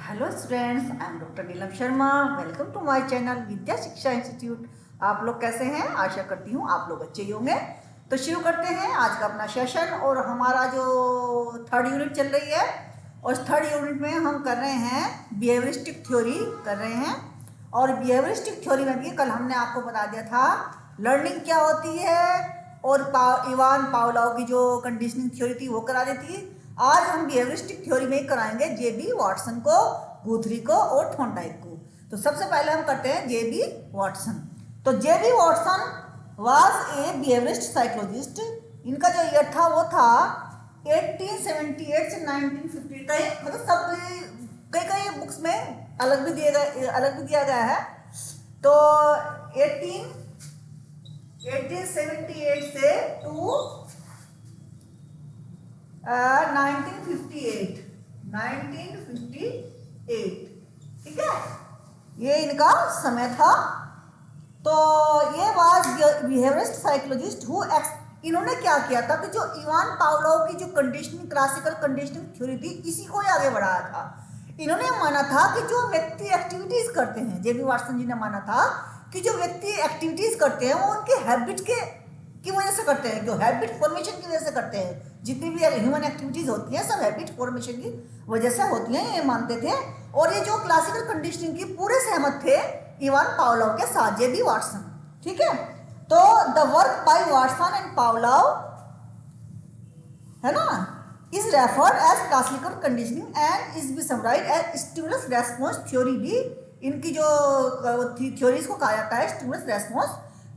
Hello students, I am doctor Neelam Sharma. Welcome to my channel Vidya Shiksha institute. आप लोग कैसे हैं? आशा करती हूँ आप लोग अच्छे ही होंगे। तो शुरू करते हैं आज का अपना सेशन। और हमारा जो थर्ड यूनिट चल रही है, और इस थर्ड यूनिट में हम कर रहे हैं बिहेवियरिस्टिक थ्योरी कर रहे हैं। और बिहेवियरिस्टिक थ्योरी में भी कल हमने आपको बता दिया था लर्निंग क्या होती है, और इवान पावलोव की जो कंडीशनिंग थ्योरी थी वो करा दी थी। आज हम बिहेवियरिस्टिक थ्योरी में कराएंगे जेबी वाटसन को, गुथरी को और थॉर्नडाइक को। तो सबसे पहले हम करते हैं जेबी वाटसन। तो JB Watson was a behaviourist psychologist. इनका जो ईयर था वो था 1878 से 1950 का। मतलब सब कई बुक्स में अलग भी दिया गया है। तो 1878 से टू 1958, ठीक है, ये इनका समय था। तो ये वाज बिहेवियरिस्ट साइकोलॉजिस्ट हु इन्होंने क्या किया था कि जो इवान पावलोव की जो कंडीशनिंग, क्लासिकल कंडीशनिंग थ्योरी थी, इसी को ही आगे बढ़ाया था। इन्होंने माना था कि जो व्यक्ति एक्टिविटीज करते हैं, जेबी वाटसन जी ने माना था कि जो व्यक्ति एक्टिविटीज करते हैं वो उनके हैबिट की वजह से करते हैं, जो हैबिट फॉर्मेशन की वजह से करते हैं। जितनी भी ह्यूमन एक्टिविटीज होती हैं सब हैबिट फॉर्मेशन की वजह से होती हैं, ये मानते थे। और ये जो क्लासिकल कंडीशनिंग की पूरे सहमत थे इवान पावलोव के साथ, जेबी वाटसन, ठीक है। तो the work by Watson and Pavlov, है ना, is referred as classical conditioning and is be summarised as stimulus response theory. भी इनकी जो थ्योरीज को कहा जाता है स्टिमुलस रेस्पॉन्स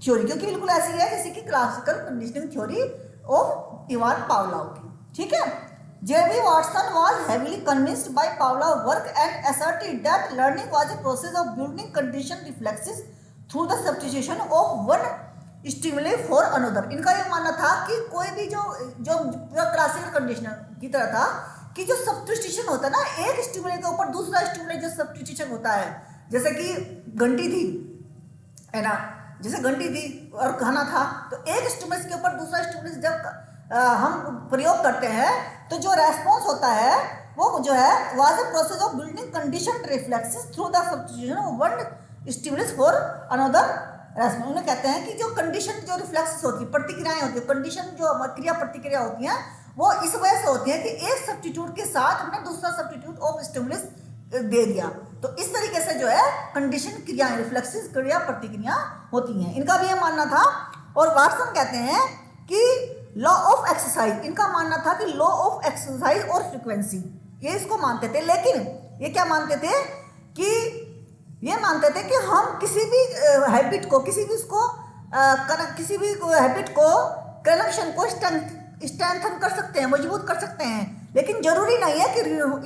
थ्योरी, क्योंकि बिल्कुल ऐसी है जैसे कि classical conditioning theory of Ivan Pavlov की, ठीक है। JB Watson was heavily convinced by Pavlov work and asserted that learning was a process of building conditioned reflexes through the substitution of one stimuli for another। इनका ये मानना था कि कोई भी जो जो क्लासिकल कंडीशनर की तरह था कि जो सब्स्टिट्यूशन होता है ना, एक स्टिमुली के ऊपर दूसरा स्टिमुली जो सब्स्टिट्यूशन होता है, जैसे कि घंटी थी, है ना, जैसे घंटी थी और खाना था, तो एक स्टिमुलस के ऊपर दूसरा स्टिमुलस जब हम प्रयोग करते हैं तो जो रेस्पॉन्स होता है वो जो है was a process of building conditioned reflexes through the substitution of one stimulus for another response. उन्हें कहते हैं कि जो कंडीशन जो रिफ्लेक्सेस होती है, प्रतिक्रियाएं होती है, कंडीशन जो क्रिया प्रतिक्रिया होती हैं वो इस वजह से होती है कि एक सब्स्टिट्यूट के साथ हमने दूसरा सब्स्टिट्यूट ऑफ स्टिमुलस दे दिया। तो इस तरीके से जो है कंडीशन क्रियाएं, रिफ्लेक्सेस क्रिया प्रतिक्रिया होती हैं, इनका भी ये मानना था। और वाटसन कहते हैं कि लॉ ऑफ एक्सरसाइज, इनका मानना था कि लॉ ऑफ एक्सरसाइज और फ्रीक्वेंसी, ये इसको मानते थे। लेकिन ये क्या मानते थे कि ये मानते थे कि हम किसी भी हैबिट को, किसी भी हैबिट को, कनेक्शन को स्ट्रेंथन कर सकते हैं, मजबूत कर सकते हैं, लेकिन जरूरी नहीं है कि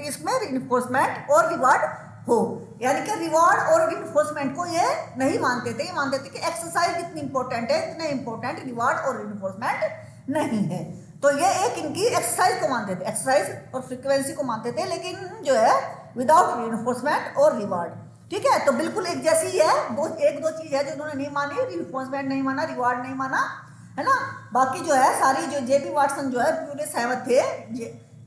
इसमें रिइंफोर्समेंट और रिवार्ड हो। यानी कि रिवार्ड और रिइंफोर्समेंट को ये नहीं मानते थे। ये मानते थे कि एक्सरसाइज जितनी इंपॉर्टेंट है इतने इंपॉर्टेंट रिवार्ड और रिइंफोर्समेंट नहीं है। तो ये एक इनकी एक्सरसाइज को मानते थे, एक्सरसाइज और फ्रीक्वेंसी को मानते थे, लेकिन जो है विदाउट रिइंफोर्समेंट और रिवार्ड, ठीक है। तो बिल्कुल एक जैसी है, एक दो चीज है जो उन्होंने नहीं मानी, रिइंफोर्समेंट नहीं माना, रिवार्ड नहीं माना, है ना। बाकी जो है सारी जो जेबी वाटसन जो है पूरे सहमत थे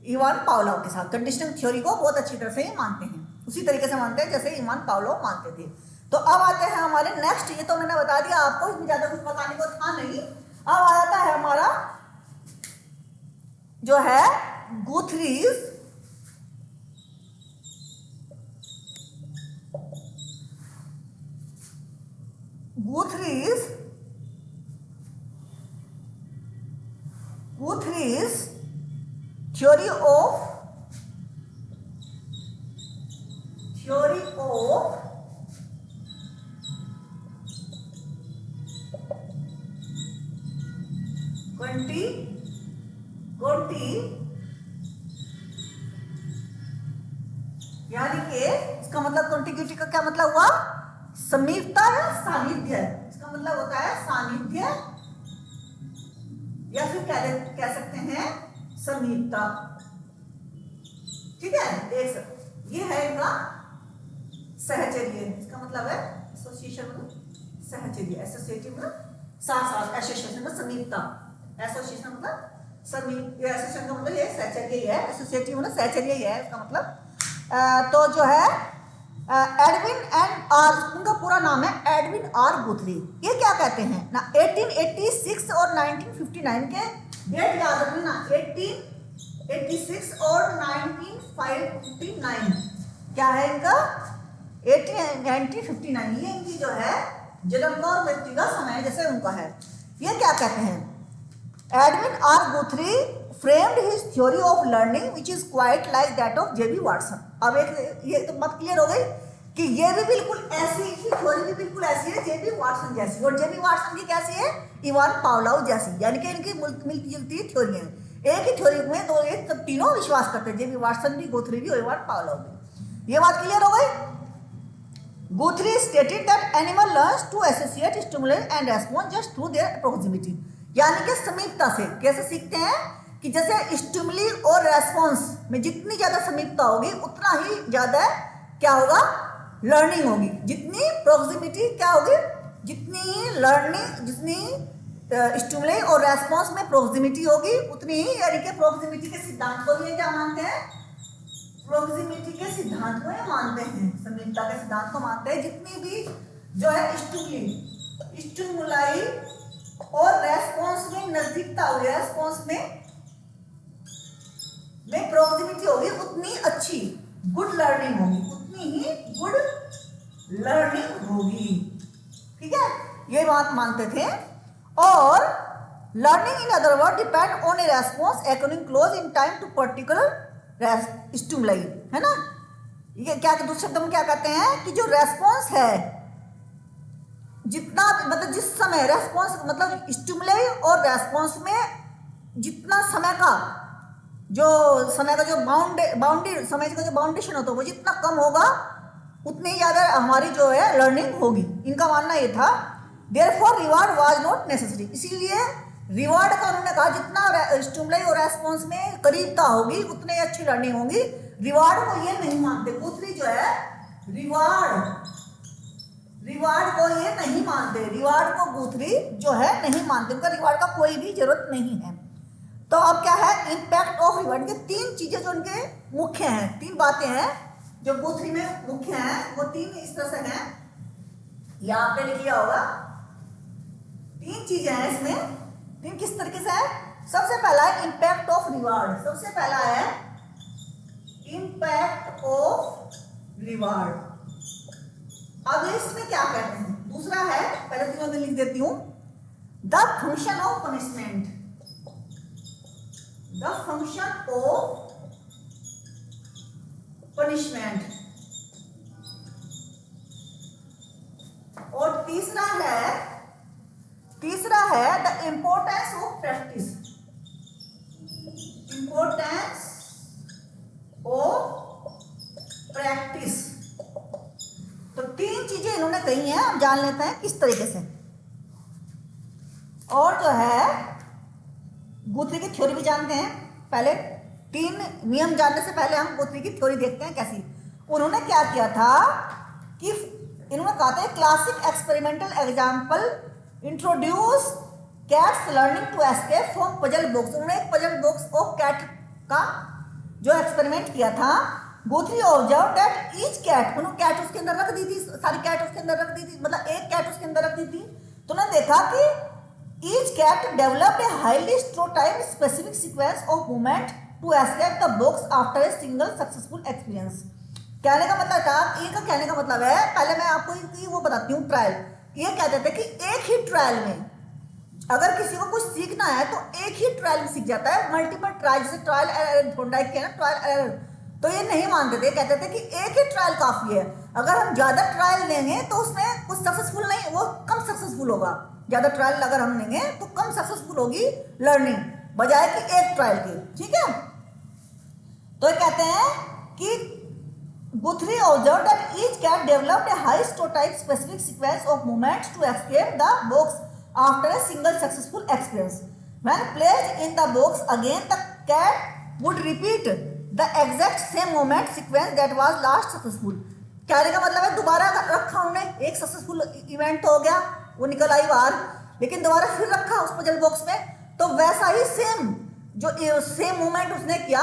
इवान पावलोव के साथ, कंडीशनिंग थ्योरी को बहुत अच्छी तरह से ही मानते हैं, उसी तरीके से मानते हैं जैसे इवान पावलोव मानते थे। तो अब आते हैं हमारे नेक्स्ट, ये तो मैंने बता दिया आपको, इसमें ज्यादा कुछ बताने को था नहीं। अब आ जाता है हमारा जो है गुथरीज theory of continuity, यानी कि इसका मतलब कॉन्टिग्यूटी का क्या मतलब हुआ? समीपता या सानिध्य। इसका मतलब होता है सानिध्य, या फिर कह सकते हैं समीपता, ठीक है। देख सकते ये है इनका सहचर्य, इसका मतलब है एसोसिएशन मतलब सहचर्य, एसोसिएटिव मतलब साथ साथ, एसोसिएशन मतलब समीपता, एसोसिएशन मतलब समीप, एसोसिएशन का मतलब ये सहचर्य ही है, एसोसिएटिव मतलब सहचर्य ही है इसका मतलब। तो जो है एडविन एंड आर, उनका पूरा नाम है एडविन आर गुथरी। ये क्या कहते हैं ना, 1886 और 1959 के डेट याद रखना, 1886 और 1959 क्या है इनका, 1959 ये इनकी जो है जन्म का और मृत्यु का समय जैसे उनका है। ये क्या कहते हैं, Edwin R Guthrie framed his theory of learning which is quite like that of J.B. Watson. अब एक ये तो बात क्लियर हो गई कि ये भी बिल्कुल ऐसी ही थ्योरी भी बिल्कुल ऐसी है J.B. वाटसन जैसी, और J.B. वाटसन की कैसी है, इवान पावलोव जैसी, यानी कि इनकी मिलती जुलती थ्योरी है। एक ही थ्योरी में दो एक सब तीनों विश्वास करते हैं, J.B. वाटसन भी, गुथरी भी और इवान पावलोव भी। ये बात क्लियर हो गई। Guthrie stated that animal learns to associate stimulus and response just through their proximity, यानी कि समीपता से कैसे सीखते हैं कि जैसे स्टिमुली और रेस्पॉन्स में जितनी ज़्यादा समीपता होगी उतना ही ज़्यादा क्या होगा, लर्निंग होगी। जितनी प्रोक्सिमिटी क्या होगी, जितनी लर्निंग, जितनी स्टिमुली और रेस्पॉन्स में प्रोक्सिमिटी होगी उतनी ही, यानी कि प्रोक्सिमिटी के सिद्धांत को ये क्या मानते हैं, प्रोक्सिमिटी के सिद्धांत को ये मानते हैं, समीपता के सिद्धांत को मानते हैं। जितनी भी जो है स्टिमुलाई और रेस्पॉन्स में नजदीकता होगी, रेस्पॉन्स में प्रोक्सिमिटी होगी उतनी अच्छी गुड लर्निंग होगी, उतनी ही गुड लर्निंग होगी। ठीक है, ये बात मानते थे। और learning in other word depend on a response according close in time to particular stimuli, है ना। ये क्या दूसरे शब्द में क्या कहते हैं कि जो रेस्पॉन्स है जितना, मतलब जिस समय रेस्पॉन्स, मतलब स्टिमुलाई और रेस्पॉन्स में जितना समय का जो बाउंड्री समय का जो बाउंडेशन होता है वो जितना कम होगा उतनी ज़्यादा हमारी जो है लर्निंग होगी। इनका मानना ये था। Therefore reward was not necessary, इसीलिए रिवार्ड का उन्होंने कहा जितना स्टिमुलाई और रेस्पॉन्स में करीबता होगी उतनी अच्छी लर्निंग होगी। रिवार्ड को ये नहीं मानते, गुथरी जो है रिवार्ड को ये नहीं मानते, रिवार्ड को गुथरी जो है नहीं मानते, उनका रिवार्ड का कोई भी जरूरत नहीं है। तो अब क्या है, इम्पैक्ट ऑफ रिवार्ड के तीन चीजें जो उनके मुख्य हैं, तीन बातें हैं जो गुथरी में मुख्य हैं, वो तीन इस तरह से हैं, ये आपने लिख लिया होगा। तीन चीजें हैं इसमें, तीन किस तरीके से है। सबसे पहला है इम्पैक्ट ऑफ रिवार्ड, सबसे पहला है इम्पैक्ट ऑफ रिवार्ड। अब इसमें क्या कहते हैं, दूसरा है, पहले तीनों में लिख देती हूं, the function of punishment, the function of punishment. और तीसरा है the importance of practice, importance of practice. तो तीन चीजें इन्होंने कही हैं, हम जान लेते हैं किस तरीके से। और जो है गुथरी की थ्योरी भी जानते हैं। पहले तीन नियम जानने से पहले हम गुथरी की थ्योरी देखते हैं कैसी। उन्होंने क्या किया था कि इन्होंने कहा था classic experimental example introduce cats learning to escape from puzzle box. उन्होंने एक पजल बॉक्स ऑफ कैट का जो एक्सपेरिमेंट किया था। Guthrie observe that each cat, उन्होंने कैट उसके अंदर रख दी थी, सारी कैट उसके अंदर रख दी थी, मतलब एक कैट उसके अंदर रख दी थी। तो उन्होंने देखा कि each cat developed a highly stereotype specific sequence of movement to escape the box after a single successful experience. कहने का मतलब था, इनका कहने का मतलब है, पहले मैं आपको वो बताती हूँ ट्रायल। ये कहते थे कि एक ही ट्रायल में अगर किसी को कुछ सीखना है तो एक ही ट्रायल में सीख जाता है, मल्टीपल ट्रायल, जैसे ट्रायल एरर थोरंडाइक के ना, ट्रायल एरर। तो ये नहीं मानते थे, कहते थे कि एक ही ट्रायल काफ़ी है। अगर हम ज़्यादा ट्रायल लेंगे तो उसमें कुछ सक्सेसफुल नहीं, वो कम सक्सेसफुल होगा। ज़्यादा ट्रायल अगर हम लेंगे तो कम सक्सेसफुल होगी लर्निंग, बजाय कि एक ट्रायल के। ठीक है, तो ये कहते हैं कि Guthrie observed that each cat developed a high stereotype specific sequence of movements to escape the box after a single successful experience. When placed in the box again, the cat would repeat the exact same movement sequence that was last successful. कहने का मतलब है दोबारा रखा उन्होंने, एक successful event तो हो गया, वो निकल आई बाहर, लेकिन दोबारा फिर रखा उस पजल बॉक्स में, तो वैसा ही सेम जो सेम मूवमेंट उसने किया,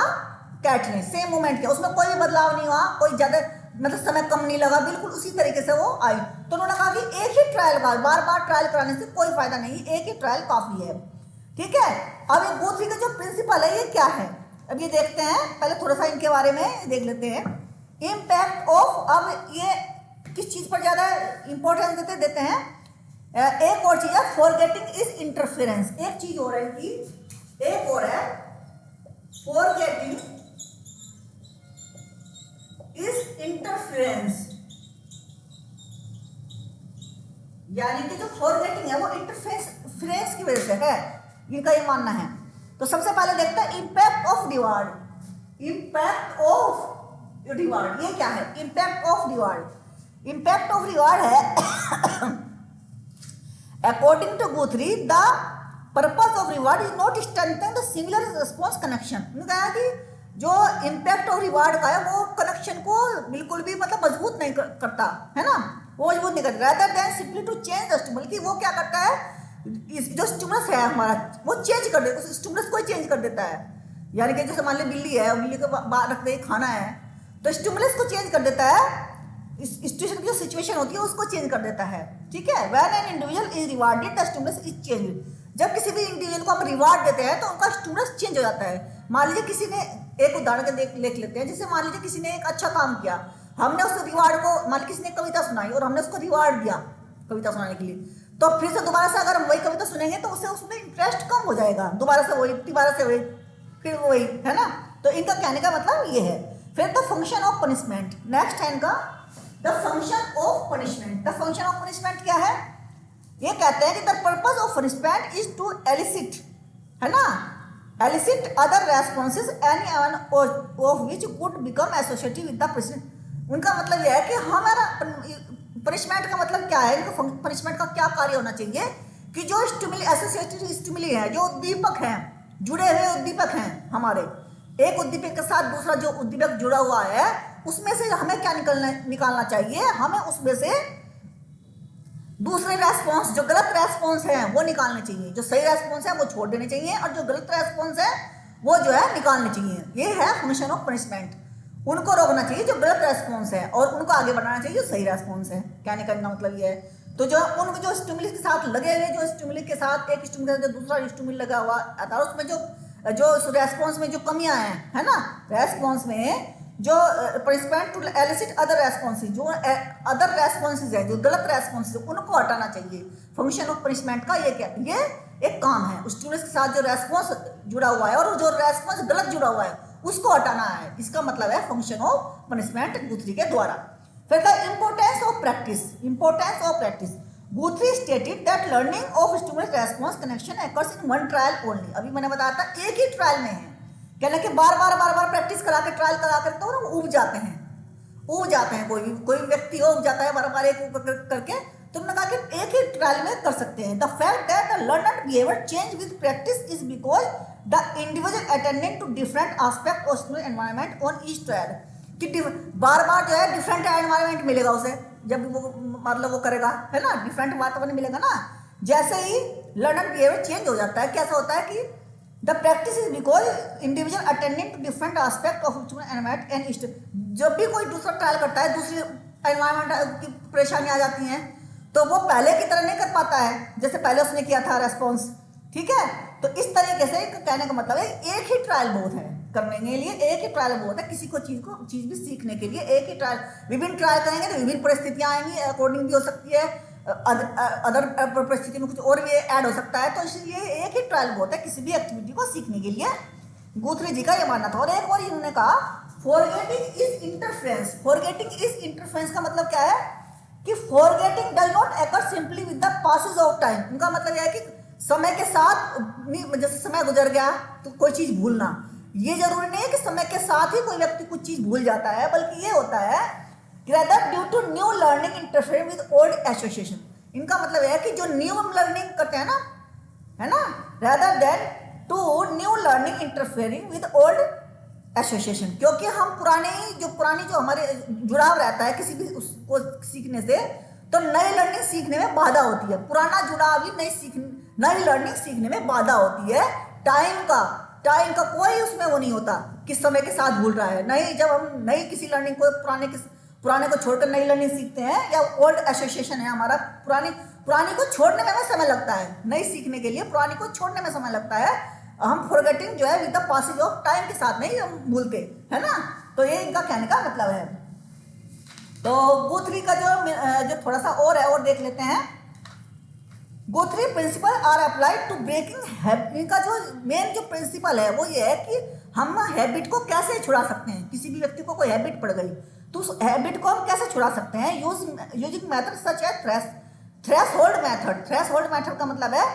कैट ने सेम मूवमेंट किया, उसमें कोई भी बदलाव नहीं हुआ, कोई ज़्यादा मतलब समय कम नहीं लगा, बिल्कुल उसी तरीके से वो आई। तो उन्होंने कहा कि एक ही ट्रायल का बार बार ट्रायल कराने से कोई फायदा नहीं, एक ही ट्रायल काफ़ी है। ठीक है, अब ये गुथरी का जो प्रिंसिपल है ये क्या है, अब ये देखते हैं, पहले थोड़ा सा इनके बारे में देख लेते हैं। इम्पैक्ट ऑफ, अब ये किस चीज़ पर ज़्यादा इंपॉर्टेंस देते हैं, एक और चीज़ है फॉरगेटिंग इज इंटरफेरेंस, एक चीज़ और है कि एक और है फॉरगेटिंग इज इंटरफेरेंस, यानी कि जो फॉरगेटिंग है वो इंटरफेरेंस की वजह से है, इनका ये मानना है। तो सबसे पहले देखते हैं impact of reward, impact of reward ये क्या है, impact of reward, impact of reward है according to Guthrie the purpose of reward is not strengthen the similar response connection. उन्होंने कहा कि जो इम्पैक्ट ऑफ रिवार्ड का है वो कनेक्शन को बिल्कुल भी मतलब मजबूत नहीं करता है ना, वो मजबूत नहीं करता, rather than simply to change the stimulus, कि वो क्या करता है, जो स्टिमुलस है हमारा वो चेंज कर देता है, उस स्टिमुलस को चेंज कर देता है। यानी कि जैसे मान ली बिल्ली है, बिल्ली को बाहर रख दे खाना है तो स्टिमुलस को चेंज कर देता है, इस सिचुएशन की जो सिचुएशन होती है उसको चेंज कर देता है। ठीक है, when an individual is rewarded the stimulus is change, जब किसी भी इंडिविजुअल को हम रिवार्ड देते हैं तो उनका स्टिमुलस चेंज हो जाता है। मान लीजिए किसी ने, एक उदाहरण के देख लेते हैं, जैसे मान लीजिए किसी ने एक अच्छा काम किया, हमने उस रिवार्ड को, मान लीजिए किसी ने कविता सुनाई और हमने उसको रिवार्ड दिया कविता सुनाने के लिए, तो फिर से दोबारा से अगर हम वही कविता सुनेंगे तो उससे उसमें इंटरेस्ट कम हो जाएगा, दोबारा से वही, दोबारा से वही, फिर वही, है ना। तो इनका कहने का मतलब ये है। फिर the function of punishment, next है इनका the function of punishment. The function of punishment क्या है, ये कहते हैं कि the purpose of punishment is to elicit, है ना, elicit other responses any one of which could become associated with the punishment. उनका मतलब यह है कि हमारा पनिशमेंट का मतलब क्या है, इनका पनिशमेंट का क्या कार्य होना चाहिए कि जो स्टिमुली एसोसिएटेड स्टिमुली है, जो उद्दीपक हैं, जुड़े हुए उद्दीपक हैं हमारे, एक उद्दीपक के साथ दूसरा जो उद्दीपक जुड़ा हुआ है उसमें से हमें क्या निकालना चाहिए, हमें उसमें से दूसरे रेस्पॉन्स, जो गलत रेस्पॉन्स है वो निकालने चाहिए, जो सही रेस्पॉन्स है वो छोड़ देने चाहिए और जो गलत रेस्पॉन्स है वो जो है निकालने चाहिए। ये है फंक्शन ऑफ पनिशमेंट, उनको रोकना चाहिए जो गलत रेस्पॉन्स है और उनको आगे बढ़ाना चाहिए जो सही रेस्पॉन्स है। कहने का मतलब ये है। तो जो उनको जो स्टिमुलस के साथ लगे हुए, जो स्टिमुलस के साथ एक स्टिमुलस जो दूसरा स्टिमुलस लगा हुआ आता है, उसमें जो रेस्पॉन्स में जो कमियां हैं, है ना, रेस्पॉन्स में जो punishment to elicit other responses, जो अदर रेस्पॉन्सेज है, जो गलत रेस्पॉन्सेज, उनको हटाना चाहिए। फंक्शन ऑफ पनिशमेंट का ये क्या, ये एक काम है, स्टिमुलस के साथ जो रेस्पॉन्स जुड़ा हुआ है और जो रेस्पॉन्स गलत जुड़ा हुआ है उसको हटाना है, इसका मतलब है फंक्शन ऑफ पनिशमेंट गुथरी के द्वारा। फिर the importance of practice, importance of practice, गुथरी stated that learning of stimulus response connection occurs in one trial only. अभी मैंने बताया था एक ही ट्रायल में है, कहना कि बार बार प्रैक्टिस करा के ट्रायल करा कर तो हम उब जाते हैं, कोई व्यक्ति उब जाता है बार बार एक करके, तो उन्होंने कहा कि एक ही ट्रायल में कर सकते हैं। The fact that the learner behaviour change with practice is because the individual attending to different aspect of stimulus environment on each trial, कि बार बार जो है डिफरेंट एनवायरनमेंट मिलेगा उसे, जब वो मतलब वो करेगा, है ना, डिफरेंट वातावरण मिलेगा ना। जैसे ही लर्नर बिहेवियर चेंज हो जाता है, कैसा होता है कि the practice is because individual attending to different aspect of environment and जब भी कोई दूसरा ट्रायल करता है, दूसरी एनवायरनमेंट की परेशानी आ जाती हैं तो वो पहले की तरह नहीं कर पाता है जैसे पहले उसने किया था रेस्पॉन्स। ठीक है, तो इस तरीके से कहने का मतलब है एक ही ट्रायल बहुत है करने के लिए, एक ही ट्रायल बहुत है किसी को चीज़ भी सीखने के लिए, एक ही ट्रायल। विभिन्न ट्रायल करेंगे तो विभिन्न परिस्थितियाँ आएंगी, अकॉर्डिंग भी हो सकती है, अदर परिस्थिति में कुछ और भी ऐड हो सकता है, तो इसलिए एक ही ट्रायल बहुत है किसी भी एक्टिविटी को सीखने के लिए। गुथरी जी का ये मानना था। और एक और इन्होंने कहा forgetting is interference. Forgetting is interference का मतलब क्या है कि forgetting does not occur simply with the passage of time. उनका मतलब यह है कि समय के साथ, जैसे समय गुजर गया तो कोई चीज़ भूलना, ये जरूरी नहीं है कि समय के साथ ही कोई व्यक्ति कुछ चीज़ भूल जाता है, बल्कि ये होता है rather due to new learning interfere with old association. इनका मतलब है कि जो न्यू लर्निंग करते हैं ना, है ना, rather than to new learning interfering with old association, क्योंकि हम पुरानी जो हमारे जुड़ाव रहता है किसी भी उसको सीखने से, तो नई लर्निंग सीखने में बाधा होती है। पुराना जुड़ाव ही नई लर्निंग सीखने में बाधा होती है। टाइम का कोई उसमें वो नहीं होता, किस समय के साथ भूल रहा है। नहीं, जब हम नई किसी लर्निंग को पुराने को छोड़कर नई लर्निंग सीखते हैं, या ओल्ड एसोसिएशन है हमारा, पुरानी को छोड़ने में हमें समय लगता है, नई सीखने के लिए पुरानी को छोड़ने में समय लगता है। हम फॉरगेटिंग जो है with the passing of time के साथ नहीं हम भूलते, है ना। तो ये इनका कहने का मतलब है। तो गुथरी का जो थोड़ा सा और है और देख लेते हैं। Guthrie principle are applied to breaking habit. इनका जो मेन जो प्रिंसिपल है वो ये है कि हम हैबिट को कैसे छुड़ा सकते हैं। किसी भी व्यक्ति को कोई हैबिट पड़ गई तो उस हैबिट को हम कैसे छुड़ा सकते हैं, using method such as threshold method. Threshold method का मतलब है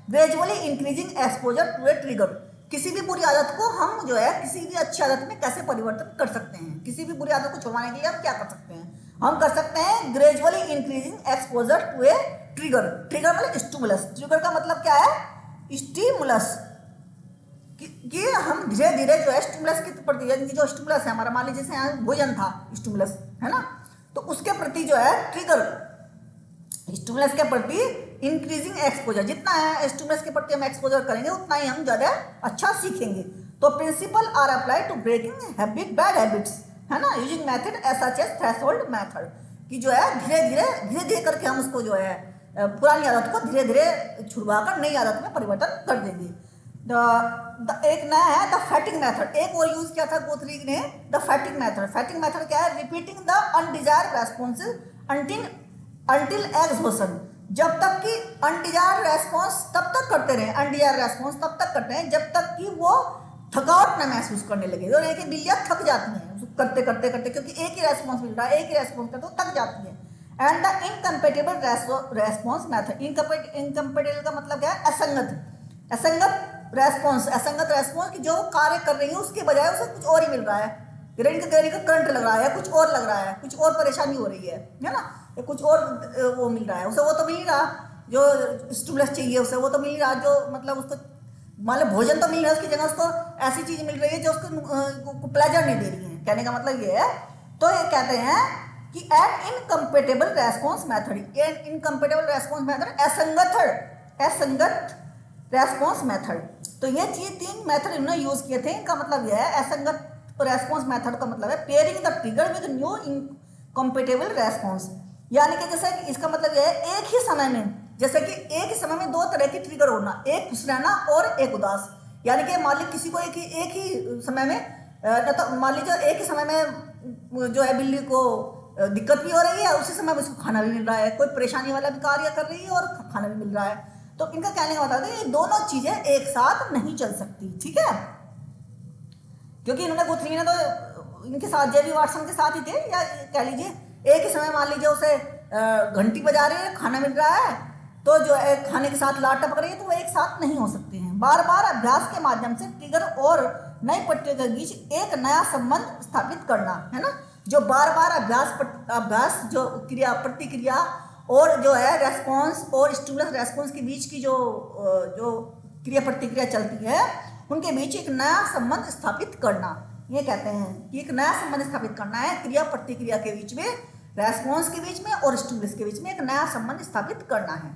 gradually increasing exposure to a trigger. किसी भी बुरी आदत को हम जो है किसी भी अच्छी आदत में कैसे परिवर्तन कर सकते हैं। किसी भी बुरी आदत को छुड़वाने के लिए हम क्या कर सकते हैं, हम कर सकते हैं gradually increasing exposure to a trigger. Trigger मतलब स्टिमुलस। ट्रिगर का मतलब क्या है, स्टिमुलस, कि हम धीरे धीरे जो है स्टिमुलस के प्रति, जो स्टिमुलस है हमारा, मान लीजिए जैसे यहाँ भोजन था स्टिमुलस, है ना, तो उसके प्रति जो है ट्रिगर, स्टिमुलस के प्रति इंक्रीजिंग एक्सपोजर, जितना है स्टिमुलस के प्रति हम एक्सपोजर करेंगे उतना ही हम ज़्यादा अच्छा सीखेंगे। तो principle are apply to breaking habit, bad habits, है ना, using method such as threshold method, कि जो है धीरे धीरे करके हम उसको जो है पुरानी आदत को धीरे धीरे छुड़वा कर नई आदत में परिवर्तन कर देंगे। एक नया है द फैटिंग मेथड। एक और यूज किया था गुथरी ने, द फैटिंग मेथड। फैटिंग मेथड क्या है, repeating the undesired responses until exhaustion. जब तक कि अनडिजायर्ड रेस्पॉन्स तब तक करते रहे, अनडिजायर्ड रेस्पॉन्स तब तक करते हैं जब तक कि वो थकावट न महसूस करने लगे। और एक बिल्लियाँ थक जाती हैं करते करते करते, क्योंकि एक ही रेस्पॉन्स मिल रहा है, एक ही रेस्पॉन्स करते तो थक जाती है। And the incompatible response method. Incompatible का मतलब क्या है, असंगत रेस्पॉन्स। असंगत रेस्पॉन्स की जो कार्य कर रही है उसके बजाय उसे कुछ और ही मिल रहा है, ग्रेनी का करंट लग रहा है, कुछ और लग रहा है, कुछ और परेशानी हो रही है ना, कुछ और वो मिल रहा है उसे, वो तो मिल ही रहा जो स्टिमुलस चाहिए उसे, वो तो मिल ही रहा जो मतलब उसको मान लो भोजन तो मिल रहा है, उसकी जगह उसको ऐसी चीज मिल रही है जो उसको प्लेजर नहीं दे रही है। कहने का मतलब ये है। तो ये कहते हैं कि an incompatible response method, incompatible response method, असंगत रेस्पॉन्स मेथड। तो ये चीज 3 मेथड इन्होंने यूज किए थे। इनका मतलब यह है, असंगत रेस्पॉन्स मेथड का मतलब है pairing the trigger with new incompatible response. यानी कि जैसे कि इसका मतलब यह है, एक ही समय में, जैसे कि एक ही समय में 2 तरह की ट्रिगर होना, एक खुश रहना और एक उदास। यानी कि मान लीजिए किसी को एक ही समय में, तो मान लीजिए एक ही समय में जो है बिल्ली को दिक्कत भी हो रही है, उसी समय में उसको खाना भी मिल रहा है, कोई परेशानी वाला भी कार्य कर रही है और खाना भी मिल रहा है। तो इनका कहने का मतलब है ये दोनों चीजें एक साथ नहीं चल सकती, ठीक है। क्योंकि इन्होंने गुथरी ने तो इनके साथ जेबी वाटसन के साथ ही थे, या कह लीजिए एक ही समय मान लीजिए उसे घंटी बजा रही है, खाना मिल रहा है, तो जो है खाने के साथ लाट टपक रही है, तो वो एक साथ नहीं हो सकते हैं। बार बार अभ्यास के माध्यम से ट्रिगर और नई पट्टियों के बीच एक नया संबंध स्थापित करना, है ना। जो बार बार अभ्यास जो क्रिया प्रतिक्रिया और जो है रेस्पॉन्स और स्टिमुलस रेस्पॉन्स के बीच की जो क्रिया प्रतिक्रिया चलती है, उनके बीच एक नया संबंध स्थापित करना, ये कहते हैं कि एक नया संबंध स्थापित करना है क्रिया प्रतिक्रिया के बीच में, रेस्पॉन्स के बीच में और स्टिमुलस के बीच में एक नया संबंध स्थापित करना है।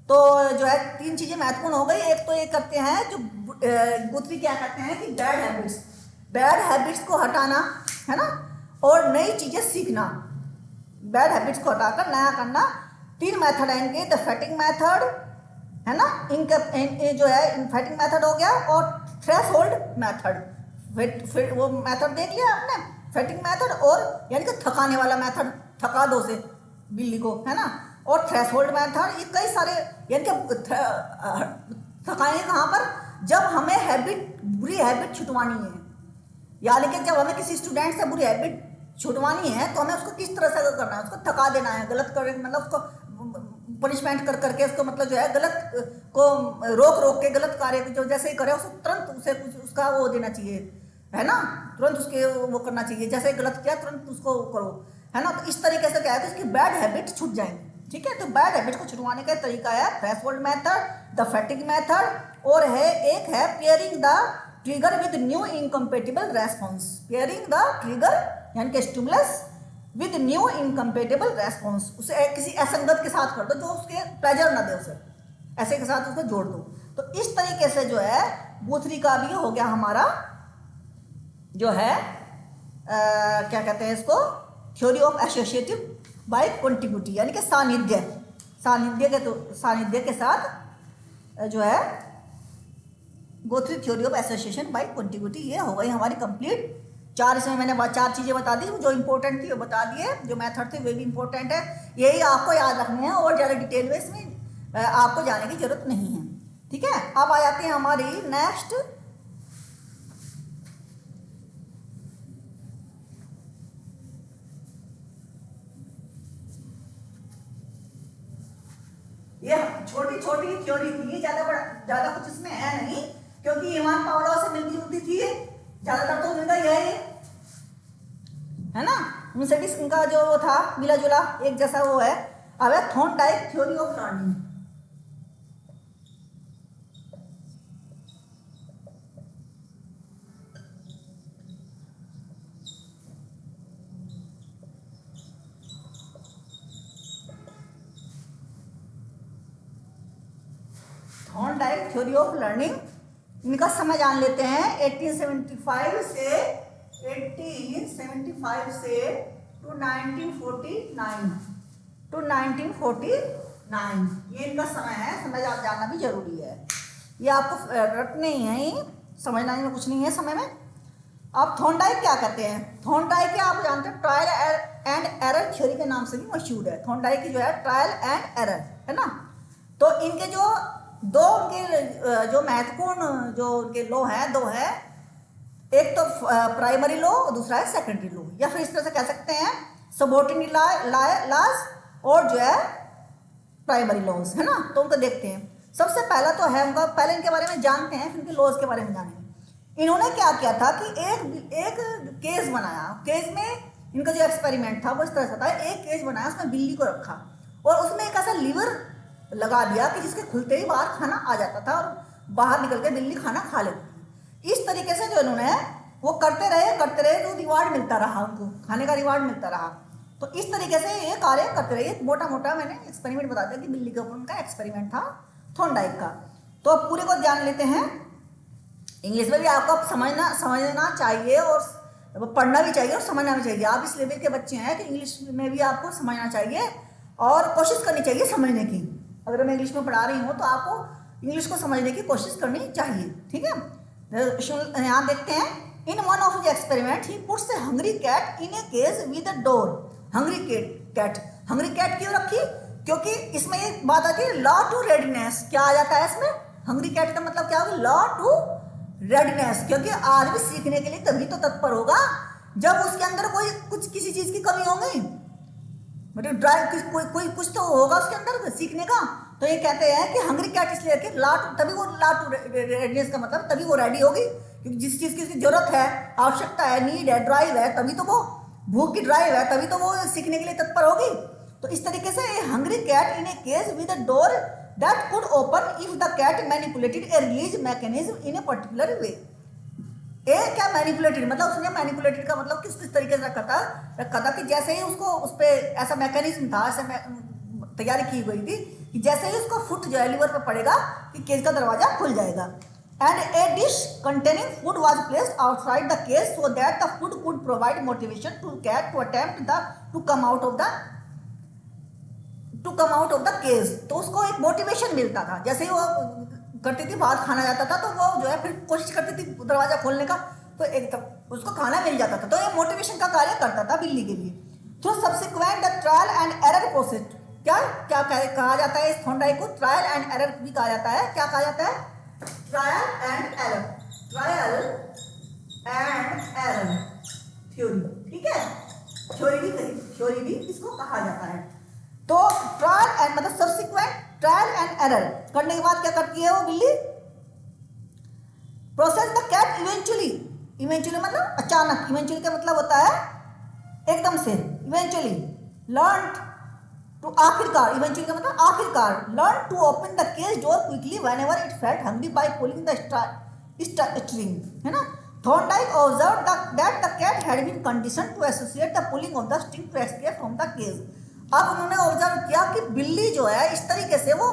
तो जो है 3 चीजें महत्वपूर्ण हो गई। एक तो ये करते हैं जो गुथरी क्या कहते हैं कि बैड हैबिट्स को हटाना, है ना, और नई चीजें सीखना, बैड हैबिट्स को हटाकर नया करना। 3 मेथड है इनके, द फैटिंग मेथड, है ना, इनका जो है फैटिंग मेथड हो गया, और थ्रेशोल्ड मेथड, वो मेथड देख लिया आपने, फैटिंग मेथड, और यानी कि थकाने वाला मेथड, थका दो से बिल्ली को, है ना, और थ्रेशोल्ड मेथड। ये कई सारे, यानी कि थकाएंगे कहाँ पर, जब हमें बुरी हैबिट छुटवानी है, यानी कि जब हमें किसी स्टूडेंट से बुरी हैबिट छुटवानी है तो हमें उसको किस तरह से करना है, उसको थका देना है, गलत कर मतलब उसको पनिशमेंट कर करके उसको मतलब जो है गलत को रोक के गलत कार्य जो जैसे ही करे उसको तुरंत उसे कुछ उसका वो देना चाहिए, है ना, तुरंत उसके वो करना चाहिए, जैसे गलत किया तुरंत उसको करो, है ना। तो इस तरीके से क्या है कि उसकी बैड हैबिट छूट जाएंगी, ठीक है। तो बैड हैबिट को छुटवाने का तरीका है threshold method, the fatigue method, और है एक है pairing the trigger with new incompatible response. Pairing the trigger यानी कि stimulus with new incompatible response, उसे किसी असंगत के साथ कर दो जो उसके प्लेजर ना दे, उसे ऐसे के साथ उसको जोड़ दो। तो इस तरीके से जो है गुथरी का भी हो गया हमारा जो है क्या कहते हैं इसको, theory of associative by contiguity, यानी कि सानिध्य के साथ जो है Guthrie theory of association by contiguity. ये हो गई हमारी कंप्लीट। चार इसमें मैंने चार चीज़ें बता दी, जो इंपॉर्टेंट थी वो बता दिए, जो मेथड थे वे भी इंपॉर्टेंट है, यही आपको याद रखने हैं और ज़्यादा डिटेल में इसमें आपको जाने की जरूरत नहीं है। ठीक है, अब आ जाते हैं हमारी नेक्स्ट ये छोटी छोटी थ्योरी थी, ज़्यादा कुछ इसमें है नहीं, क्योंकि इवान पावलोव से मिलती जुलती थी ज़्यादातर, तो उनका यही है ना, उनसे भी उनका जो वो था मिला जुला एक जैसा वो है। अब है Thorndike theory of learning. Thorndike theory of learning, इनका समय जान लेते हैं। 1875 से 1949 टू 1949 ये इनका समय है। समय जानना भी जरूरी है, ये आपको रटने ही है, समझना में कुछ नहीं है समय में। अब थॉर्नडाइक क्या कहते हैं? थॉर्नडाइक क्या आप जानते हैं, ट्रायल एंड एरर थ्योरी के नाम से भी मशहूर है। थॉर्नडाइक की जो है ट्रायल एंड एरर है ना। तो इनके जो दो उनके जो महत्वपूर्ण जो उनके लॉ हैं, दो है, एक तो प्राइमरी लॉ और दूसरा है सेकेंडरी लॉ, या फिर इस तरह से कह सकते हैं सबऑर्डिनेट लॉज और जो है प्राइमरी लॉज, है ना। तो उनको देखते हैं। सबसे पहला तो है उनका, पहले इनके बारे में जानते हैं फिर उनके लॉज के बारे में जानेंगे। इन्होंने क्या किया था कि एक केस बनाया। केस में इनका जो एक्सपेरिमेंट था वो इस तरह से था, एक केस बनाया, उसमें बिल्ली को रखा और उसमें एक ऐसा लीवर लगा दिया कि जिसके खुलते ही बाहर खाना आ जाता था और बाहर निकल के बिल्ली खाना खा लेती थी। इस तरीके से जो इन्होंने वो करते रहे तो रिवार्ड मिलता रहा, उनको खाने का रिवार्ड मिलता रहा। तो इस तरीके से ये कार्य करते रहे। मोटा मोटा मैंने एक्सपेरिमेंट बता दिया कि बिल्ली के ऊपर उनका एक्सपेरिमेंट था थॉर्नडाइक का। तो अब पूरे को जान लेते हैं। इंग्लिश में भी आपको समझना चाहिए और पढ़ना भी चाहिए और समझना भी चाहिए। आप इस लेवल के बच्चे हैं कि इंग्लिश में भी आपको समझना चाहिए और कोशिश करनी चाहिए समझने की। अगर मैं इंग्लिश में पढ़ा रही हूँ तो आपको इंग्लिश को समझने की कोशिश करनी चाहिए। ठीक है, यहाँ देखते हैं। In one of the experiment he puts a hungry cat in a cage with a door. Hungry cat क्यों रखी? क्योंकि इसमें एक बात आती है लॉ टू रेडीनेस। क्या आ जाता है इसमें? हंग्री कैट का मतलब क्या होगा? Law to readiness. क्योंकि आदमी सीखने के लिए तभी तो तत्पर होगा जब उसके अंदर किसी चीज की कमी होगी, मतलब ड्राइव कोई कुछ तो होगा उसके अंदर सीखने का। तो ये कहते हैं कि हंग्री कैट इसलिए कि तभी वो लॉ टू रेडीनेस का मतलब तभी वो रेडी होगी, क्योंकि जिस चीज़ की उसकी जरूरत है, आवश्यकता है, नीड है, ड्राइव है, तभी तो वो भूख की ड्राइव है, तभी तो वो सीखने के लिए तत्पर होगी। तो इस तरीके से hungry cat in a cage with a door that could open if the cat manipulated a release mechanism in a particular way. क्या मैनिपुलेटेड मतलब उसने मैनिपुलेटेड का मतलब किस तरीके से रखा था कि जैसे ही उसको उस पर ऐसा मैकेनिज्म था, ऐसे तैयारी की गई थी कि जैसे ही उसको फुट जो है लीवर पर पड़ेगा कि केज का दरवाजा खुल जाएगा। And a dish containing food was placed outside the cage so that the food could provide motivation to cat to attempt to come out of the cage. तो उसको एक मोटिवेशन मिलता था, जैसे ही वो करती थी बाहर खाना जाता था तो वो जो है फिर कोशिश करती थी दरवाजा खोलने का, तो एक तक उसको खाना मिल जाता था। तो ये मोटिवेशन का कार्य करता था बिल्ली के लिए। Through subsequent the trial and error process. क्या कहा जाता है इस थॉर्नडाइक को? ट्रायल एंड एरर भी कहा जाता है। क्या कहा जाता है? Trial and error theory. ठीक है, थ्योरी भी इसको कहा जाता है। तो ट्रायल एंड मतलब सब्सिक्वेंट ट्रायल एंड एरर करने के बाद क्या करती है वो बिल्ली? प्रोसेस द कैट इवेंचुअली मतलब अचानक, इवेंचुअली का मतलब होता है एकदम से, इवेंचुअली लर्न टू आखिरकार, इवेंचुअली का मतलब आखिरकार, learn to open the cage door quickly whenever it felt hungry by pulling the string, है ना। Thorndike observed that the cat had been conditioned to associate the pulling of the string to escape from the cage. अब उन्होंने observe किया कि बिल्ली जो है इस तरीके से वो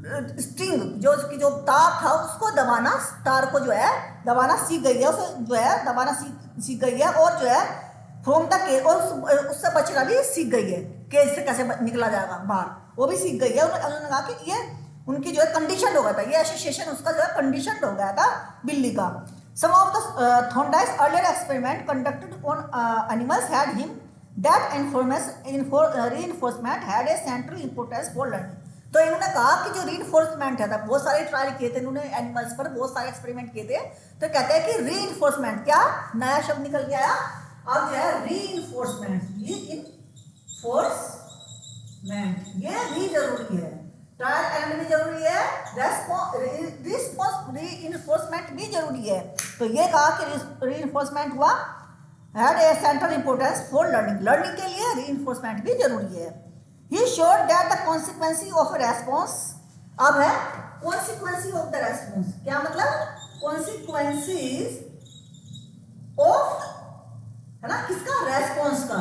स्ट्रिंग जो उसकी जो तार था उसको दबाना, तार को जो है दबाना सीख गई है, उसे जो है दबाना सीख गई है, और जो है फ्रॉम द केज, और उससे बचना भी सीख गई है, केज से कैसे निकला जाएगा बाहर वो भी सीख गई है। उन्होंने कहा कि ये उनकी जो है कंडीशन हो गया था, ये एसोसिएशन उसका जो है कंडीशन हो गया था बिल्ली का। Some of the Thorndike's earlier experiment conducted on animals had him that reinforcement had a central importance for learning। तो इन्होंने कहा कि जो रीइंफोर्समेंट है, बहुत सारे ट्रायल किए थे इन्होंने एनिमल्स पर, बहुत सारे एक्सपेरिमेंट किए थे, तो कहते हैं कि रीइंफोर्समेंट, क्या नया शब्द निकल के आया अब जो है रीइंफोर्समेंट, ये भी जरूरी है, ट्रायल एंड भी जरूरी है, रीइंफोर्समेंट भी जरूरी है। तो ये कहा कि रीइंफोर्समेंट हुआ had a central importance for learning, learning के लिए रीइंफोर्समेंट भी जरूरी है। He showed that the consequence of a response, अब है consequence of the response, क्या मतलब consequences of, है ना, किसका, रेस्पॉन्स का,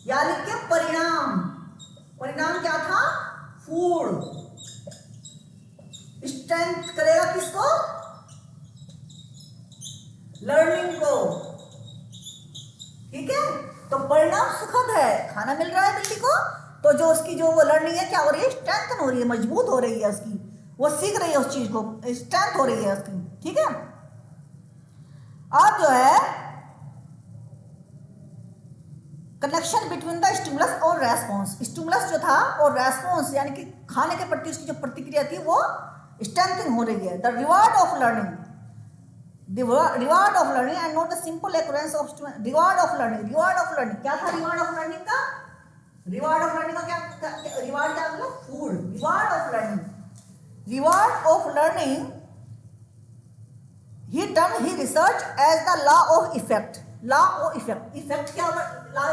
यानी कि परिणाम क्या था, फूड, स्ट्रेंथ करेगा किसको, लर्निंग को, ठीक है। तो परिणाम सुखद है, खाना मिल रहा है बिल्ली को, तो जो उसकी जो वो लर्निंग है क्या हो रही है, स्ट्रेंथन हो रही है, मजबूत हो रही है उसकी, वो सीख रही है उस चीज को, स्ट्रेंथ हो रही है उसकी, ठीक है। अब जो है कनेक्शन बिटवीन द स्टिमुलस और रेस्पॉन्स, स्टिमुलस जो था और रेस्पॉन्स यानी कि खाने के प्रति उसकी जो प्रतिक्रिया थी वो स्ट्रेंथनिंग हो रही है। The reward of learning, reward of learning and not the simple occurrence of reward of learning, क्या था रिवार्ड ऑफ लर्निंग का, रिवार्ड ऑफ लर्निंग का क्या, रिवार्ड क्या मतलब food, reward of learning he turn he research as the law of effect, effect क्या law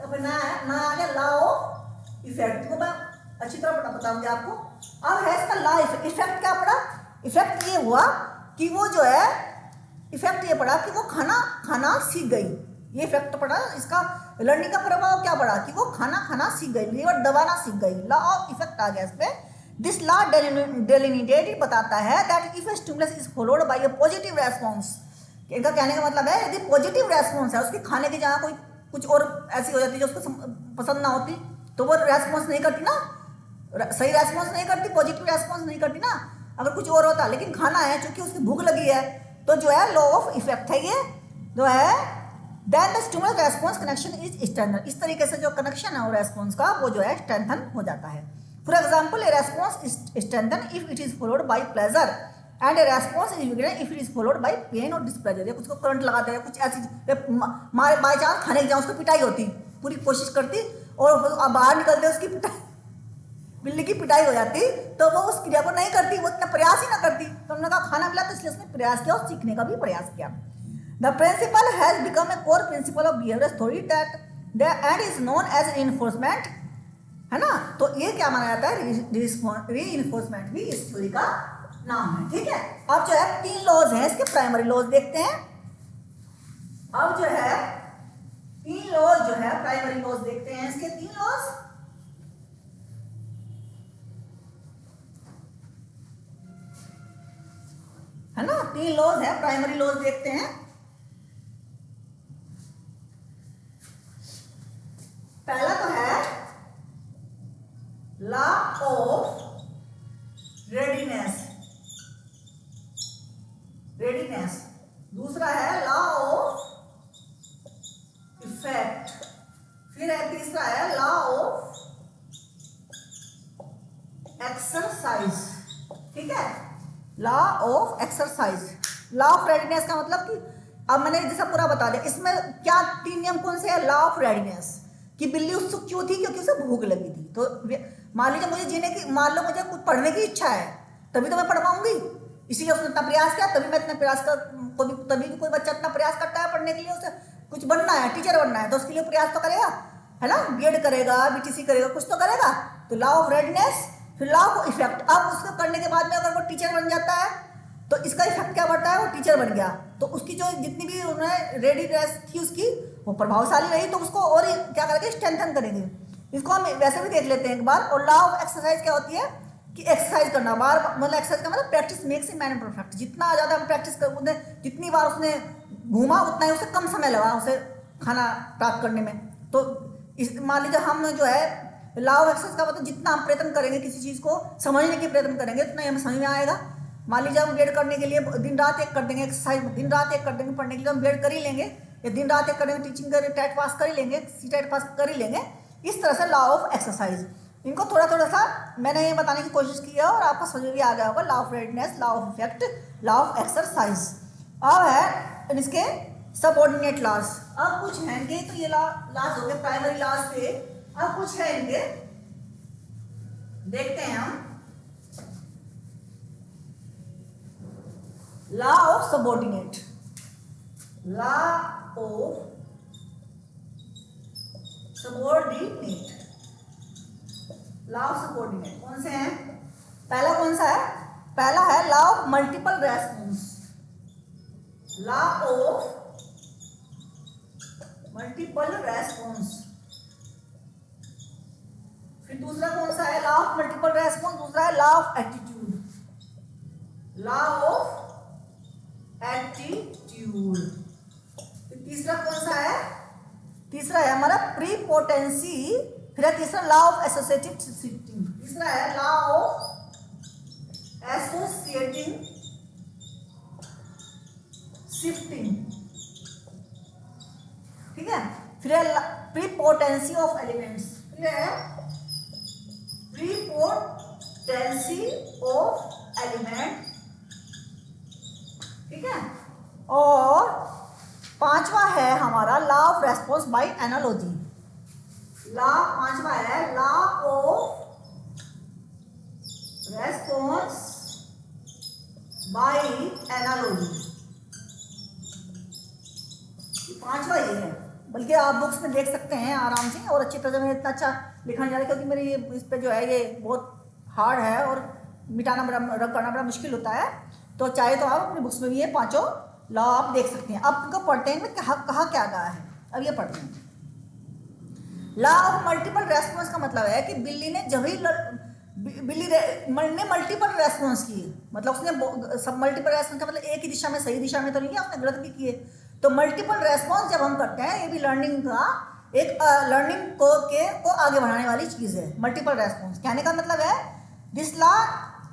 बनाया है, ना आ गया लॉ ऑफ इफेक्ट को मैं अच्छी तरह बताऊंगी आपको। अब है इसका लॉ इफेक्ट, क्या पड़ा, इफेक्ट ये हुआ कि वो जो है, इफेक्ट ये पड़ा कि वो खाना सीख गई, ये इफेक्ट पड़ा इसका, लर्निंग का प्रभाव क्या पड़ा कि वो खाना सीख गई, लीवर दबाना सीख गई, लॉ ऑफ इफेक्ट आ गया इस पे। दिस लॉ डेलिनेटेड बताता है that if stimulus is followed bye A positive response, इनका कहने का मतलब है यदि पॉजिटिव रेस्पॉन्स है, उसके खाने की जगह कोई कुछ और ऐसी हो जाती जो उसको पसंद ना होती, तो वो रेस्पॉन्स नहीं करती ना, सही रेस्पॉन्स नहीं करती, पॉजिटिव रेस्पॉन्स नहीं करती ना, अगर कुछ और होता, लेकिन खाना है चूंकि उसकी भूख लगी है, तो जो है लॉ ऑफ इफेक्ट है ये जो है, then the stimulus response connection is strengthen, इस तरीके से जो कनेक्शन है और रेस्पॉन्स का वो जो है स्ट्रेंथन हो जाता है। For example a response is strengthen if it is followed by pleasure and a response is weaken if it is followed by pain और डिस्प्लेजर, कुछ को करंट लगाते हैं, कुछ ऐसी बाय चांस खाने की जाए उसको पिटाई होती, पूरी कोशिश करती और बाहर निकलते उसकी पिटाई, बिल्ली की पिटाई हो जाती, तो वो उस क्रिया को नहीं करती, वो इतना प्रयास ही ना करती, तो उन्होंने कहा खाना मिला तो इसलिए उसने प्रयास किया और सीखने का भी प्रयास किया। The principle has become a core principle of behavioural theory that the end is known as reinforcement, है ना, तो ये क्या माना जाता है, रीइंफोर्समेंट भी इस थ्योरी का नाम है, ठीक है। अब जो है 3 लॉज हैं इसके, प्राइमरी लॉज देखते हैं। अब जो है 3 लॉज जो है प्राइमरी लॉज देखते हैं इसके, 3 लॉज, है ना, 3 लॉज है, प्राइमरी लॉज देखते हैं। पहला तो है लॉ ऑफ रेडीनेस, दूसरा है लॉ ऑफ इफेक्ट, फिर है तीसरा है लॉ ऑफ एक्सरसाइज, ठीक है, law of exercise. Law of readiness का मतलब कि अब मैंने जैसा पूरा बता दिया, इसमें क्या 3 नियम कौन से हैं, लॉ ऑफ रेडीनेस कि बिल्ली उत्सुक क्यों थी, क्योंकि उसे भूख लगी थी, तो मान लीजिए मान लो मुझे कुछ पढ़ने की इच्छा है, तभी तो मैं पढ़ पाऊंगी, इसीलिए उसने इतना प्रयास किया, तभी मैं इतना प्रयास कर, तभी कोई बच्चा इतना प्रयास करता है पढ़ने के लिए, उसे कुछ बनना है, टीचर बनना है, तो उसके लिए प्रयास तो करेगा, है ना, बीएड करेगा, बीटीसी करेगा, कुछ तो करेगा, तो लॉ ऑफ रेडीनेस, फिर लॉ ऑफ इफेक्ट। अब उसको करने के बाद में अगर वो टीचर बन जाता है तो इसका इफेक्ट क्या बढ़ता है, वो टीचर बन गया, तो उसकी जो जितनी भी उन्हें रेडीनेस थी उसकी, वो प्रभावशाली रही, तो उसको और क्या करेंगे, स्ट्रेंथन करेंगे। इसको हम वैसे भी देख लेते हैं एक बार। और लॉ ऑफ एक्सरसाइज क्या होती है कि एक्सरसाइज करना, बार मतलब एक्सरसाइज का मतलब practice makes a man perfect. जितना ज़्यादा हम प्रैक्टिस कर, उसने जितनी बार उसने घूमा उतना ही उसे कम समय लगा उसे खाना प्राप्त करने में। तो इस मान लीजिए हम जो है लॉ ऑफ एक्सरसाइज का मतलब जितना हम प्रयत्न करेंगे किसी चीज़ को समझने की प्रयत्न करेंगे उतना ही हमें समझ में आएगा। मान लीजिए हम वेट करने के लिए दिन रात एक कर देंगे, एक्सरसाइज दिन रात एक कर देंगे, पढ़ने के लिए हम वेट कर ही लेंगे, या दिन रात एक करेंगे, टीचिंग कर टेट पास कर ही लेंगे, सी टेट पास कर ही लेंगे। इस तरह से लॉ ऑफ एक्सरसाइज, इनको थोड़ा थोड़ा सा मैंने ये बताने की कोशिश की है और आपको समझ भी आ गया होगा। Law of redness, law of effect, law of exercise. अब है इसके सबऑर्डिनेट लॉज। अब कुछ हैं इनके, तो ये लॉज हो गए प्राइमरी लॉज थे। अब कुछ है इनके, देखते हैं हम। Law of subordinate, law of subordinate, law of subordinate कौन से हैं? पहला कौन सा है? पहला है law of multiple response, law of multiple response. फिर दूसरा कौन सा है? लॉ ऑफ मल्टीपल रेस्पॉन्स, दूसरा है law of attitude, law of attitude. फिर तीसरा कौन सा है? तीसरा है हमारा प्रीपोटेंसी। फिर है तीसरा लॉ ऑफ एसोसिएटिव शिफ्टिंग, तीसरा है लॉ ऑफ एसोसिएटिव शिफ्टिंग, ठीक है। फिर है प्रीपोटेंसी ऑफ एलिमेंट्स, फिर है प्रीपोटेंसी ऑफ एलिमेंट, ठीक है। और पांचवा है हमारा law of response by analogy. पांचवा है law of response by analogy. पांचवा ये है, बल्कि आप बुक्स में देख सकते हैं आराम से, और अच्छी तरह से इतना अच्छा लिखा नहीं जा रहा क्योंकि मेरी ये इस पे जो है ये बहुत हार्ड है और मिटाना बड़ा रब करना बड़ा मुश्किल होता है। तो चाहे तो आप अपनी बुक्स में भी ये पांचों लॉ आप देख सकते हैं। अब इनको पढ़ते हैं कहा क्या कहा है। अब ये पढ़ते हैं। लॉ ऑफ मल्टीपल रेस्पॉन्स का मतलब है कि बिल्ली ने जब ही बिल्ली ने मल्टीपल रेस्पॉन्स किए, मतलब उसने सब मल्टीपल रेस्पॉन्स का मतलब एक ही दिशा में, सही दिशा में तो नहीं है, उसने गलत भी किए। तो मल्टीपल रेस्पॉन्स जब हम करते हैं, ये भी लर्निंग का एक लर्निंग को आगे बढ़ाने वाली चीज़ है। मल्टीपल रेस्पॉन्स कहने का मतलब है this law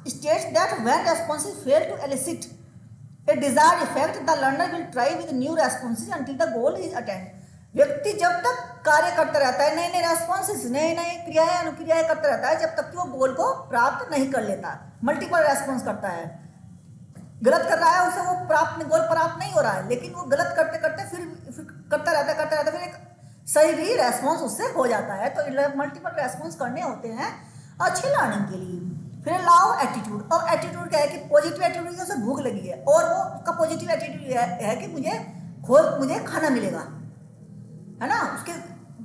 states that when responses fail to elicit a desired effect the learner will try with new responses until the goal is attend. व्यक्ति जब तक कार्य करता रहता है, नए नए रेस्पॉन्सेस, नए नए क्रियाएं अनुक्रियाएं करता रहता है, जब तक कि वो गोल को प्राप्त नहीं कर लेता। मल्टीपल रेस्पॉन्स करता है, गलत कर रहा है, उसे वो गोल प्राप्त नहीं हो रहा है, लेकिन वो गलत करते करते फिर करता रहता फिर एक सही भी रेस्पॉन्स उससे हो जाता है। तो मल्टीपल रेस्पॉन्स करने होते हैं अच्छी लर्निंग के लिए। फिर लॉ ऑफ एटीट्यूड। और एटीट्यूड क्या है कि पॉजिटिव एटीट्यूड, उसे भूख लगी है और वो उसका पॉजिटिव एटीट्यूड है कि मुझे खाना मिलेगा, है ना। उसके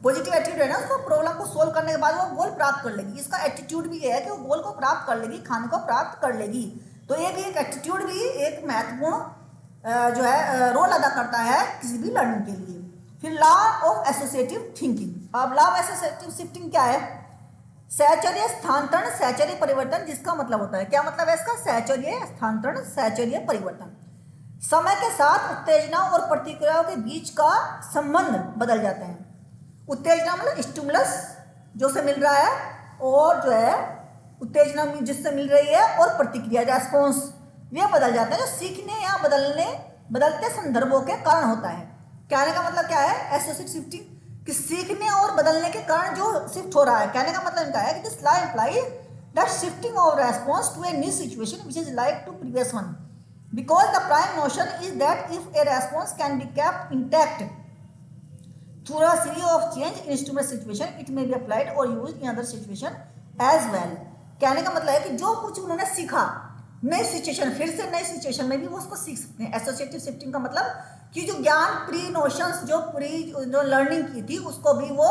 पॉजिटिव एटीट्यूड है ना, उसको प्रॉब्लम को सोल्व करने के बाद वो गोल प्राप्त कर लेगी। इसका एटीट्यूड भी है कि वो गोल को प्राप्त कर लेगी, खाने को प्राप्त कर लेगी। तो ये भी एक एटीट्यूड भी एक महत्वपूर्ण जो है रोल अदा करता है किसी भी लर्निंग के लिए। फिर लॉ ऑफ एसोसिएटिव थिंकिंग। अब लॉ ऑफ एसोसिएटिव शिफ्टिंग क्या है? सहचर्य स्थानांतरण, सहचर्य परिवर्तन, जिसका मतलब होता है, क्या मतलब है इसका? सहचर्य स्थानांतरण, सहचर्य परिवर्तन। समय के साथ उत्तेजना और प्रतिक्रियाओं के बीच का संबंध बदल जाते हैं। उत्तेजना मतलब स्टिमुलस जो से मिल रहा है, और जो है उत्तेजना जिससे मिल रही है, और प्रतिक्रिया रेस्पॉन्स, ये बदल जाता है जो सीखने या बदलते संदर्भों के कारण होता है। कहने का मतलब क्या है? एसोसिएटिव शिफ्टिंग कि सीखने और बदलने के कारण जो शिफ्ट हो रहा है। कहने का मतलब इनका है कि this law implies that shifting of response to a new situation which is like to previous one, because the prime notion is that if a response can be kept intact through a series of change in stimulus situation, it may be applied or used in other situation as well। कहने का मतलब है कि जो कुछ उन्होंने सीखा नई सिचुएशन, फिर से नई सिचुएशन में भी वो उसको सीख सकते हैं। एसोसिएटिव शिफ्टिंग का मतलब कि जो ज्ञान प्री नोशंस जो लर्निंग की थी, उसको भी वो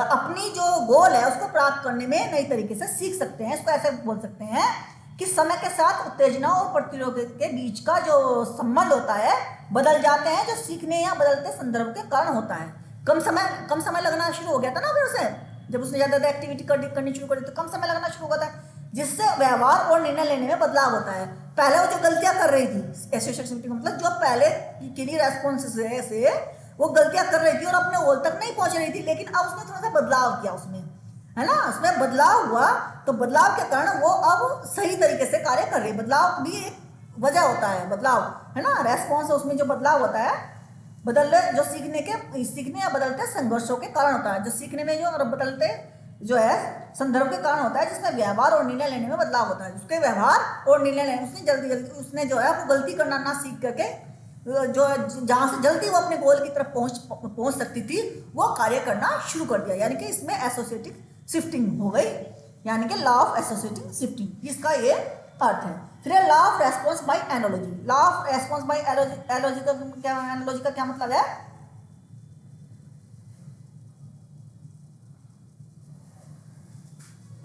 अपनी जो गोल है उसको प्राप्त करने में नई तरीके से सीख सकते हैं। इसको ऐसे बोल सकते हैं कि समय के साथ उत्तेजना और प्रतिरोध के बीच का जो संबंध होता है बदल जाते हैं, जो सीखने या बदलते संदर्भ के कारण होता है। कम समय लगना शुरू हो गया था ना फिर उसे, जब उसने ज़्यादा एक्टिविटी करनी शुरू कर दी तो कम समय लगना शुरू हो गया था। जिससे व्यवहार और निर्णय लेने में बदलाव होता है। पहले वो जो गलतियां कर रही थी, एसोसिएटेड सिफ्टिंग मतलब जो पहले की रेस्पॉन्स से वो गलतियां कर रही थी और अपने गोल तक नहीं पहुंच रही थी, लेकिन अब उसने थोड़ा सा बदलाव किया उसमें, है ना, उसमें बदलाव हुआ, तो बदलाव के कारण वो अब सही तरीके से कार्य कर रही है। बदलाव भी एक वजह होता है, बदलाव, है ना, रेस्पॉन्स उसमें जो बदलाव होता है, बदलने जो सीखने या बदलते संघर्षों के कारण होता है, जो सीखने में जो बदलते जो है संदर्भ के कारण होता है, जिसमें व्यवहार और निर्णय लेने में बदलाव होता है। उसके व्यवहार और निर्णय लेने, उसने जो है वो गलती करना ना सीख करके जो जहाँ से जल्दी वो अपने गोल की तरफ पहुंच सकती थी, वो कार्य करना शुरू कर दिया, यानी कि इसमें एसोसिएटिव शिफ्टिंग हो गई, यानी कि लॉ ऑफ एसोसिएटिव शिफ्टिंग, इसका ये अर्थ है। फिर law of response by analogy. Law of response by analogy का क्या मतलब है?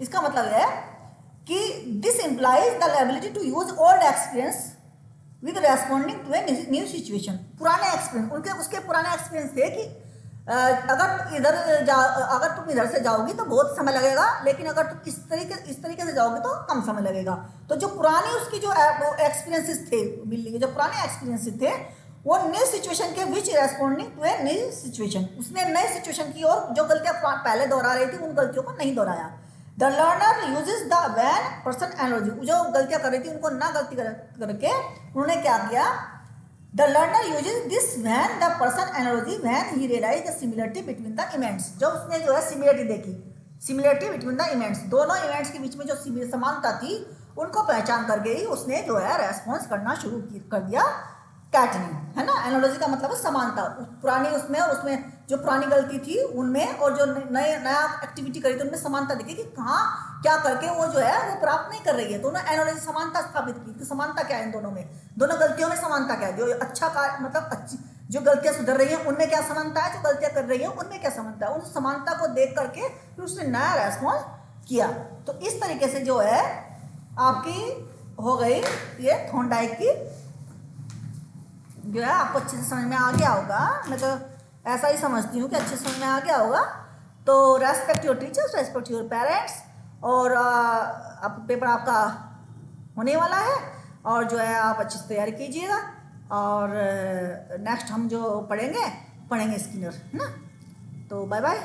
इसका मतलब है कि this implies the ability to use old experience with responding to a new situation. पुराने एक्सपीरियंस, उसके पुराने एक्सपीरियंस थे कि अगर तुम इधर से जाओगी तो बहुत समय लगेगा, लेकिन अगर तुम इस तरीके से जाओगे तो कम समय लगेगा। तो जो पुरानी उसकी जो एक्सपीरियंसेस थे, बिल्ली के जो पुराने एक्सपीरियंसेस थे, वो न्यू सिचुएशन के which responding to a new situation, उसने नए सिचुएशन की और जो गलतियां पहले दोहरा रही थी उन गलतियों को नहीं दोहराया। The learner uses the van person analogy, जो गलतियां कर रही थी उनको ना गलती करके उन्होंने क्या किया? The learner uses this when the person analogy when he realized the similarity between the events। जब उसने जो है सिमिलरिटी देखी, सिमिलरिटी बिटवीन द इवेंट्स, दोनों इवेंट्स के बीच में जो समानता थी उनको पहचान कर गई, उसने जो है रेस्पॉन्स करना शुरू कर दिया, कैट ने, है ना। एनालॉजी का मतलब है समानता, पुरानी उसमें और उसमें जो पुरानी गलती थी उनमें और जो नया एक्टिविटी करी थी उनमें समानता दिखी कि कहाँ क्या करके वो जो है वो प्राप्त नहीं कर रही है, तो उन्होंने एनालॉजी समानता स्थापित की कि समानता क्या है इन दोनों में, दोनों गलतियों में समानता क्या है, जो अच्छा कार्य मतलब अच्छी जो गलतियां सुधर रही हैं उनमें क्या समानता है, जो गलतियां कर रही है उनमें क्या समानता है, उस समानता को देख करके फिर उसने नया रेस्पॉन्स किया। तो इस तरीके से जो है आपकी हो गई ये थॉर्नडाइक की, जो है आपको अच्छे से समझ में आ गया होगा, मैं तो ऐसा ही समझती हूँ कि अच्छे से समझ में आ गया होगा। तो respect your teachers, respect your parents, और अब पेपर आपका होने वाला है और जो है आप अच्छे से तैयारी कीजिएगा, और नेक्स्ट हम जो पढ़ेंगे स्किनर, है ना। तो बाय बाय।